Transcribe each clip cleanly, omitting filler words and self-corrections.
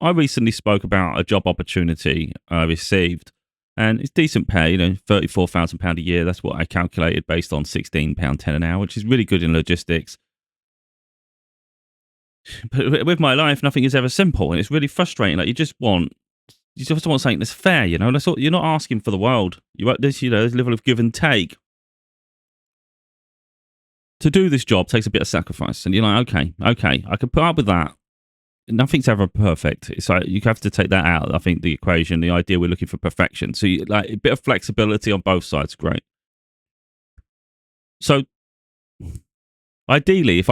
I recently spoke about a job opportunity I received, and it's decent pay, £34,000 a year. That's what I calculated based on £16.10 an hour, which is really good in logistics. But with my life, nothing is ever simple, and it's really frustrating. Like you just want something that's fair, That's what, you're not asking for the world. You want this level of give and take. To do this job takes a bit of sacrifice, and you're like, okay, I can put up with that. Nothing's ever perfect. It's like you have to take that out. I think the equation, the idea we're looking for perfection. So like a bit of flexibility on both sides, great. So ideally, if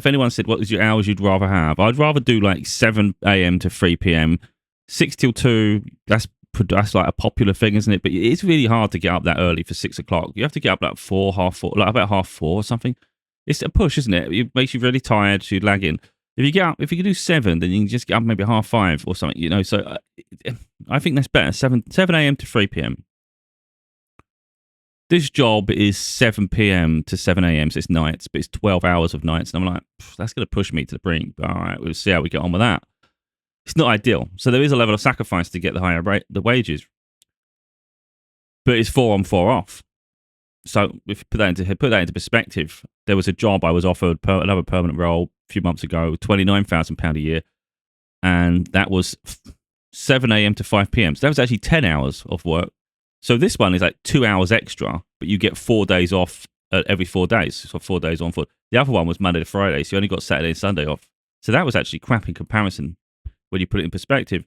anyone said what is your hours you'd rather have, I'd rather do like 7 a.m. to 3 p.m. 6 till 2. That's like a popular thing, isn't it? But it's really hard to get up that early for 6 o'clock. You have to get up like 4, half 4, like about half 4 or something. It's a push, isn't it? It makes you really tired. So you lag in. If you can do 7, then you can just get up maybe half 5 or something. So I think that's better. 7 a.m. to 3 p.m. This job is 7 p.m. to 7 a.m. So it's nights, but it's 12 hours of nights, and I'm like, that's going to push me to the brink. But all right, we'll see how we get on with that. It's not ideal. So there is a level of sacrifice to get the higher rate, the wages, but it's 4 on 4 off. So if you put that into perspective, there was a job I was offered, another permanent role a few months ago, £29,000 a year, and that was 7 a.m. to 5 p.m. So that was actually 10 hours of work. So this one is like 2 hours extra, but you get 4 days off every 4 days. So 4 days on, 4. The other one was Monday to Friday, so you only got Saturday and Sunday off. So that was actually crap in comparison when you put it in perspective.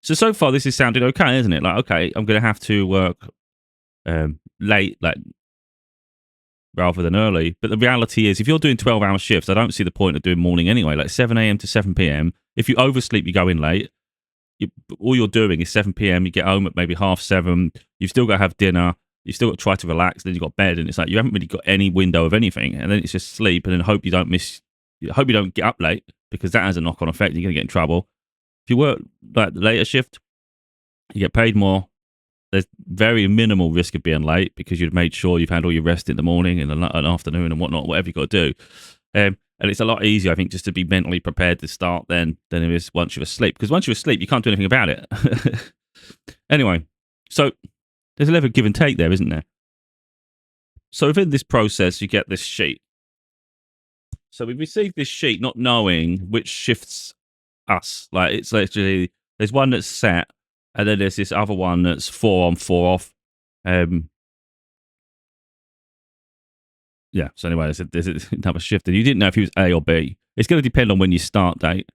So far this is sounding okay, isn't it? Like, okay, I'm going to have to work late, like rather than early. But the reality is, if you're doing 12-hour shifts, I don't see the point of doing morning anyway. Like 7 a.m. to 7 p.m. If you oversleep, you go in late. All you're doing is 7 p.m. You get home at maybe half 7. You've still got to have dinner. You've still got to try to relax. Then you've got bed, and it's like you haven't really got any window of anything. And then it's just sleep, and then hope you don't get up late, because that has a knock-on effect. You're going to get in trouble. If you work like the later shift, you get paid more. There's very minimal risk of being late because you've made sure you've had all your rest in the morning and an afternoon and whatnot, whatever you've got to do. And it's a lot easier, I think, just to be mentally prepared to start than it is once you're asleep. Because once you're asleep, you can't do anything about it. Anyway, so there's a level of give and take there, isn't there? So within this process, you get this sheet. So we received this sheet not knowing which shifts us. Like, it's literally, there's one that's set, and then there's this other one that's 4 on, 4 off. Yeah, so anyway, there's another shift, and you didn't know if he was A or B. It's going to depend on when you start date.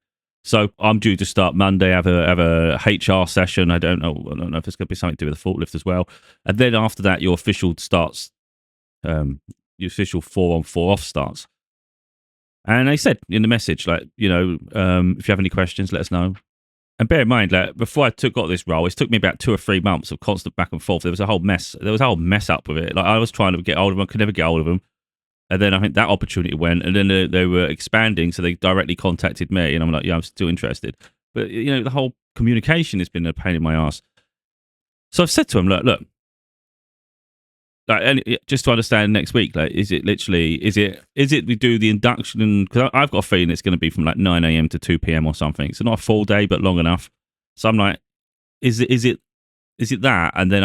So I'm due to start Monday, have a HR session. I don't know if there's going to be something to do with the forklift as well. And then after that, your official starts, your official 4 on, 4 off starts. And they said in the message, like, if you have any questions, let us know. And bear in mind, like, before I got this role, it took me about 2 or 3 months of constant back and forth. There was a whole mess. There was a whole mess up with it. Like, I was trying to get hold of them, I could never get hold of them. And then I think that opportunity went, and then they were expanding, so they directly contacted me, and I'm like, yeah, I'm still interested. But, the whole communication has been a pain in my ass. So I've said to him, look, like, just to understand next week, like, is it we do the induction, because I've got a feeling it's going to be from like 9 a.m. to 2 p.m. or something. So not a full day, but long enough. So I'm like, is it that? And then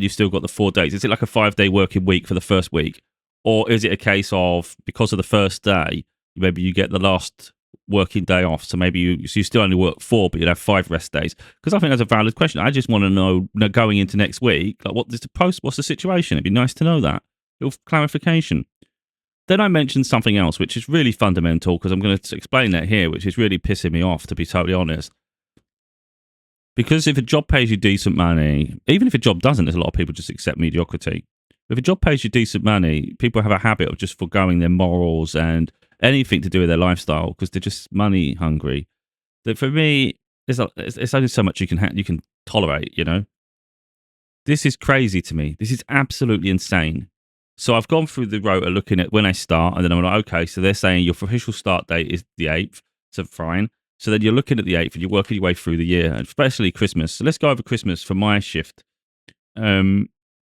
you've still got the 4 days. Is it like a 5-day working week for the first week? Or is it a case of, because of the first day, maybe you get the last working day off, so maybe you still only work 4, but you'd have 5 rest days? Because I think that's a valid question. I just want to know, going into next week, like, what's the situation? It'd be nice to know that. A little clarification. Then I mentioned something else, which is really fundamental, because I'm going to explain that here, which is really pissing me off, to be totally honest. Because if a job pays you decent money, even if a job doesn't, there's a lot of people just accept mediocrity. If a job pays you decent money, people have a habit of just foregoing their morals and anything to do with their lifestyle because they're just money hungry. That, for me, there's only so much you can tolerate. This is crazy to me. This is absolutely insane. So I've gone through the rota looking at when I start, and then I'm like, okay, so they're saying your official start date is the 8th, so fine. So then you're looking at the 8th and you're working your way through the year, especially Christmas. So let's go over Christmas for my shift.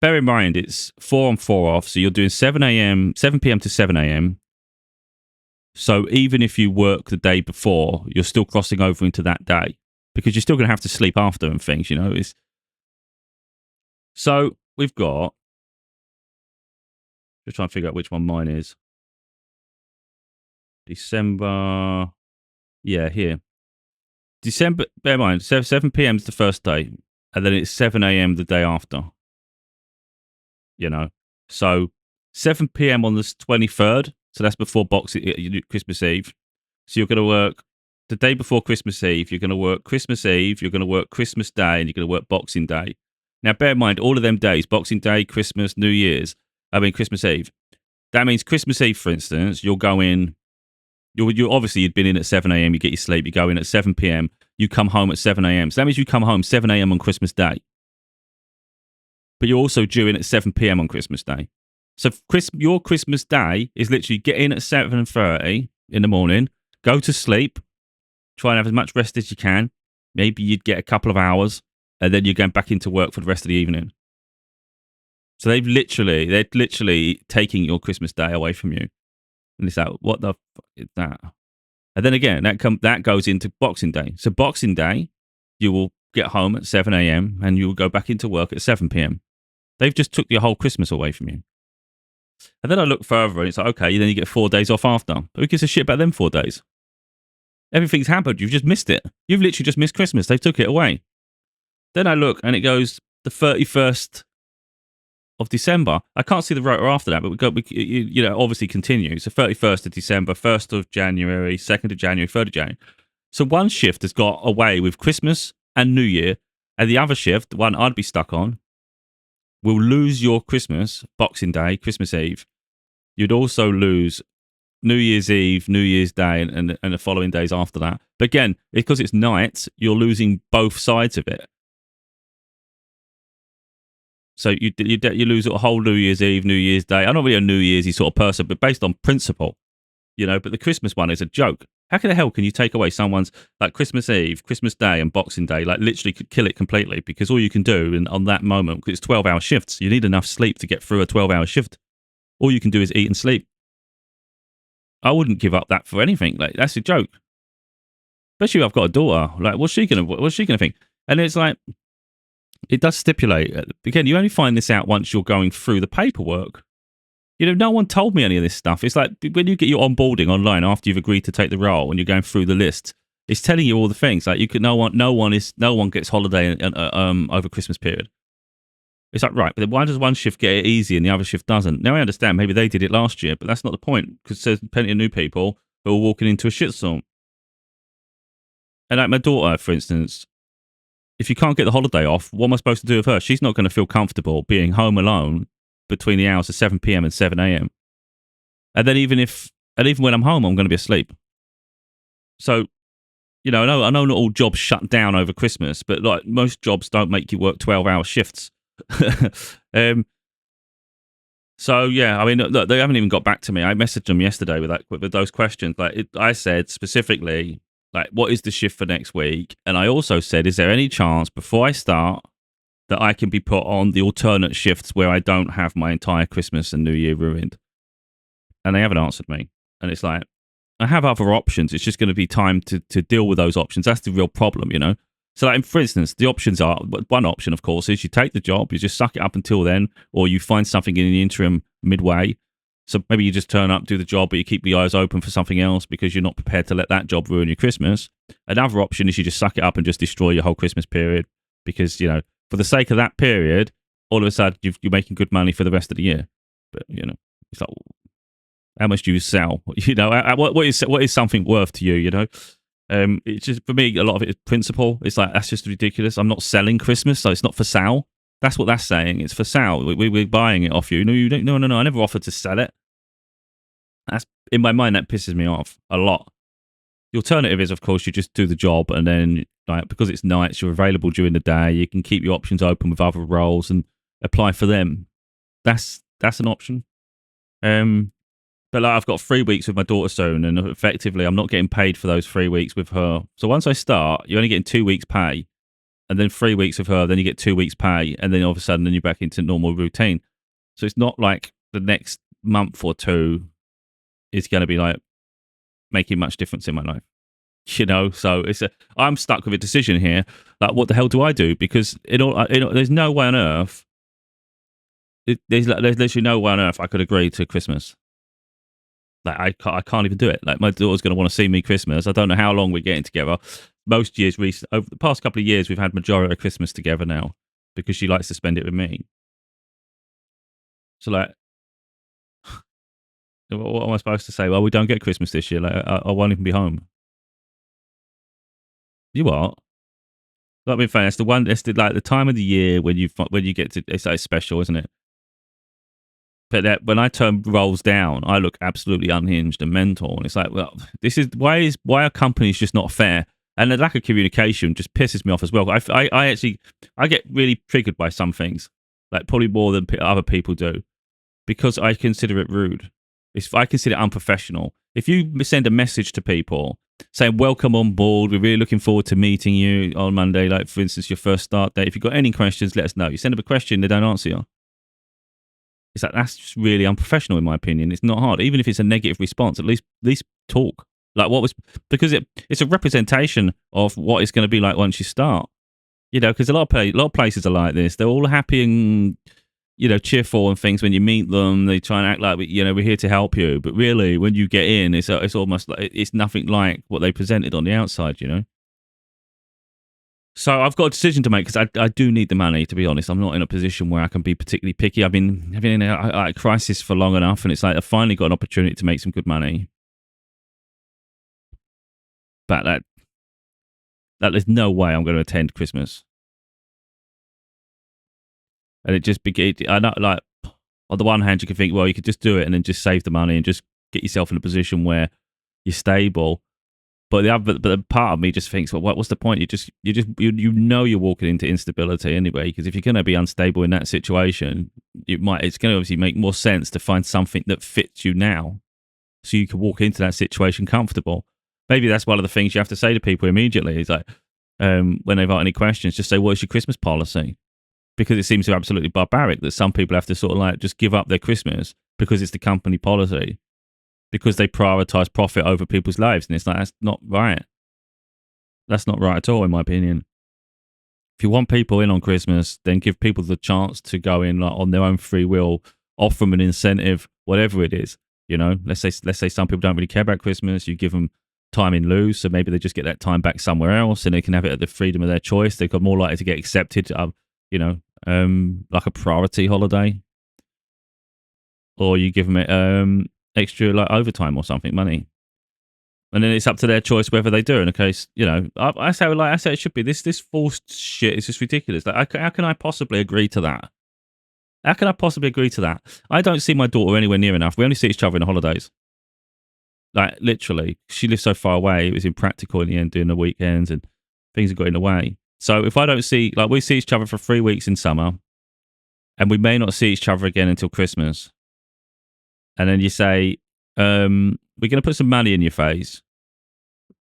Bear in mind, it's 4 on, 4 off, so you're doing 7 p.m. to 7 a.m. So even if you work the day before, you're still crossing over into that day. because you're still going to have to sleep after and things, So we've got, just trying to figure out which one mine is. December, yeah, here. December, bear in mind, 7 p.m. is the first day, and then it's 7 a.m. the day after, So 7 p.m. on the 23rd, so that's before Christmas Eve. So you're going to work the day before Christmas Eve, you're going to work Christmas Eve, you're going to work Christmas Day, and you're going to work Boxing Day. Now, bear in mind, all of them days, Boxing Day, Christmas, Christmas Eve. That means Christmas Eve, for instance, you'll go in, you're obviously, you'd been in at 7 a.m., you get your sleep, you go in at 7 p.m., you come home at 7 a.m. So that means you come home 7 a.m. on Christmas Day. But you're also due in at 7 p.m. on Christmas Day. So your Christmas Day is literally get in at 7:30 in the morning, go to sleep, try and have as much rest as you can. Maybe you'd get a couple of hours, and then you're going back into work for the rest of the evening. So they're literally taking your Christmas Day away from you. And it's like, what the fuck is that? And then again, that goes into Boxing Day. So Boxing Day, you will get home at 7 a.m. and you will go back into work at 7 p.m. They've just took your whole Christmas away from you. And then I look further and it's like, okay, then you get 4 days off after. But who gives a shit about them 4 days? Everything's happened. You've just missed it. You've literally just missed Christmas. They took it away. Then I look and it goes the 31st of December. I can't see the rotor after that, but obviously continue. So 31st of December, 1st of January, 2nd of January, 3rd of January. So one shift has got away with Christmas and New Year, and the other shift, the one I'd be stuck on, will lose your Christmas, Boxing Day, Christmas Eve. You'd also lose New Year's Eve, New Year's Day, and the following days after that. But again, because it's nights, you're losing both sides of it. So you lose a whole New Year's Eve, New Year's Day. I'm not really a New Year's sort of person, but based on principle, but the Christmas one is a joke. How the hell can you take away someone's like Christmas Eve, Christmas Day, and Boxing Day? Like literally could kill it completely, because all you can do on that moment, because it's 12-hour shifts, you need enough sleep to get through a 12-hour shift. All you can do is eat and sleep. I wouldn't give up that for anything. Like that's a joke. Especially if I've got a daughter. Like what's she gonna think? And it's like, it does stipulate, again, you only find this out once you're going through the paperwork. No one told me any of this stuff. It's like when you get your onboarding online after you've agreed to take the role and you're going through the list, it's telling you all the things. Like no one gets holiday over Christmas period. It's like, right, but then why does one shift get it easy and the other shift doesn't? Now I understand, maybe they did it last year, but that's not the point, because there's plenty of new people who are walking into a shitstorm. And like my daughter, for instance, if you can't get the holiday off, what am I supposed to do with her? She's not going to feel comfortable being home alone between the hours of 7 p.m. and 7 a.m. And then even when I'm home, I'm going to be asleep. So, I know not all jobs shut down over Christmas, but like most jobs don't make you work 12-hour shifts. So yeah, I mean, look, they haven't even got back to me. I messaged them yesterday with those questions. I said specifically, like, what is the shift for next week? And I also said, is there any chance before I start that I can be put on the alternate shifts where I don't have my entire Christmas and New Year ruined? And they haven't answered me. And it's like, I have other options. It's just going to be time to deal with those options. That's the real problem, So, like, for instance, the options are, one option, of course, is you take the job, you just suck it up until then, or you find something in the interim midway. So maybe you just turn up, do the job, but you keep the eyes open for something else because you're not prepared to let that job ruin your Christmas. Another option is you just suck it up and just destroy your whole Christmas period because, for the sake of that period, all of a sudden you're making good money for the rest of the year. But, it's like, how much do you sell? What is something worth to you, It's just, for me, a lot of it is principle. It's like, that's just ridiculous. I'm not selling Christmas, so it's not for sale. That's what that's saying. It's for sale. We're buying it off you. No, you don't. No. I never offered to sell it. That's, in my mind, that pisses me off a lot. The alternative is, of course, you just do the job, and then, like, because it's nights, you're available during the day. You can keep your options open with other roles and apply for them. That's an option. But like, I've got 3 weeks with my daughter soon, and effectively, I'm not getting paid for those 3 weeks with her. So once I start, you're only getting 2 weeks pay. And then 3 weeks of her, then you get 2 weeks pay, and then all of a sudden, then you're back into normal routine. So it's not like the next month or two is going to be like making much difference in my life. You know, so I'm stuck with a decision here. Like, what the hell do I do? Because there's no way on earth. There's literally no way on earth I could agree to Christmas. Like, I can't even do it. Like, my daughter's going to want to see me Christmas. I don't know how long we're getting together. Most years, over the past couple of years, we've had majority of Christmas together now because she likes to spend it with me. So, like, what am I supposed to say? Well, we don't get Christmas this year. Like, I won't even be home. You what? Not being funny. That's the one. That's like the time of the year when you get to. It's like special, isn't it? But that when I turn rolls down, I look absolutely unhinged and mental. And it's like, well, this is why are companies just not fair? And the lack of communication just pisses me off as well. I actually I get really triggered by some things, like probably more than other people do, because I consider it rude. I consider it unprofessional. If you send a message to people saying, welcome on board, we're really looking forward to meeting you on Monday, like for instance, your first start date. If you've got any questions, let us know. You send them a question, they don't answer you. It's like, that's just really unprofessional, in my opinion. It's not hard. Even if it's a negative response, at least talk. Like, because it's a representation of what it's going to be like once you start. You know, because a lot of places are like this. They're all happy and, you know, cheerful and things when you meet them. They try and act like, you know, we're here to help you. But really, when you get in, it's almost like it's nothing like what they presented on the outside, you know? So I've got a decision to make because I do need the money, to be honest. I'm not in a position where I can be particularly picky. I've been in a crisis for long enough, and it's like I finally got an opportunity to make some good money. But that there's no way I'm going to attend Christmas. And it just I know, like, on the one hand, you could think, well, you could just do it and then just save the money and just get yourself in a position where you're stable. But the part of me just thinks, well, what's the point? You know you're walking into instability anyway. Because if you're going to be unstable in that situation, it's going to obviously make more sense to find something that fits you now, so you can walk into that situation comfortable. Maybe that's one of the things you have to say to people immediately. Is like, when they've got any questions, just say, "What's your Christmas policy?" Because it seems absolutely barbaric that some people have to sort of like just give up their Christmas because it's the company policy, because they prioritize profit over people's lives. And it's like, that's not right. That's not right at all, in my opinion. If you want people in on Christmas, then give people the chance to go in like on their own free will, offer them an incentive, whatever it is. You know, let's say some people don't really care about Christmas. You give them time in lieu, so maybe they just get that time back somewhere else, and they can have it at the freedom of their choice. They've got more likely to get accepted. You know, like a priority holiday, or you give them extra like overtime or something, money, and then it's up to their choice whether they do. In a case, you know, I say it should be. This forced shit is just ridiculous. Like, how can I possibly agree to that? How can I possibly agree to that? I don't see my daughter anywhere near enough. We only see each other in the holidays. Like, literally, she lives so far away. It was impractical in the end doing the weekends, and things have got in the way. So if I don't see, like, we see each other for 3 weeks in summer, and we may not see each other again until Christmas. And then you say, we're going to put some money in your face,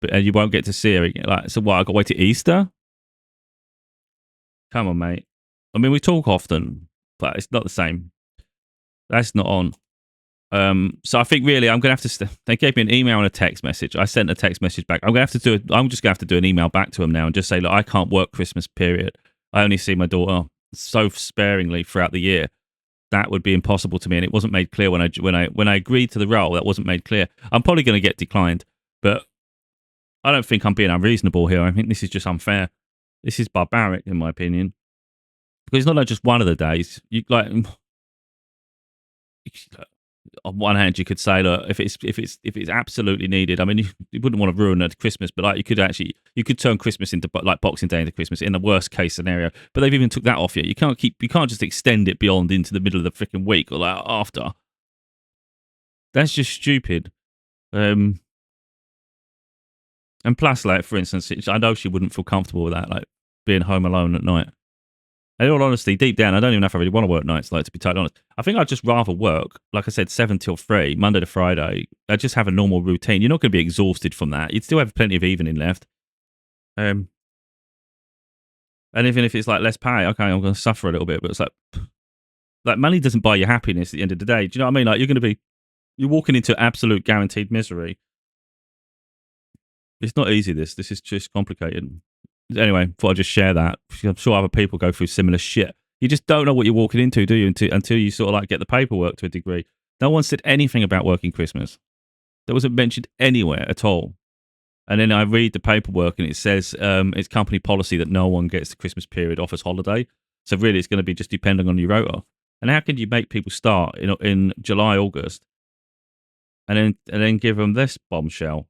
and you won't get to see her again. Like, so what? I got to wait till Easter? Come on, mate. I mean, we talk often, but it's not the same. That's not on. So I think really I'm going to have to. They gave me an email and a text message. I sent a text message back. I'm just going to have to do an email back to them now and just say, look, I can't work Christmas period. I only see my daughter so sparingly throughout the year. That would be impossible to me, and it wasn't made clear when I agreed to the role. That wasn't made clear. I'm probably going to get declined, but I don't think I'm being unreasonable here. I think this is just unfair. This is barbaric, in my opinion, because it's not like just one of the days. You like, on one hand, you could say, look, if it's absolutely needed. I mean, you wouldn't want to ruin it Christmas, but like you could turn Christmas into like Boxing Day into Christmas in the worst case scenario. But they've even took that off you. You can't just extend it beyond into the middle of the freaking week or like after. That's just stupid. And plus, like, for instance, I know she wouldn't feel comfortable with that, like being home alone at night. In all honesty, deep down, I don't even know if I really want to work nights, like, to be totally honest. I think I'd just rather work, like I said, 7 till 3, Monday to Friday. I'd just have a normal routine. You're not going to be exhausted from that. You'd still have plenty of evening left. And even if it's like less pay, okay, I'm going to suffer a little bit, but it's like money doesn't buy you happiness at the end of the day. Do you know what I mean? Like, you're walking into absolute guaranteed misery. It's not easy. This is just complicated. Anyway, thought I'd just share that. I'm sure other people go through similar shit. You just don't know what you're walking into, do you? Until you sort of like get the paperwork to a degree. No one said anything about working Christmas. That wasn't mentioned anywhere at all. And then I read the paperwork and it says it's company policy that no one gets the Christmas period off as holiday. So really, it's going to be just depending on your rota. And how can you make people start in July, August, and then give them this bombshell?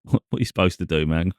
What are you supposed to do, man?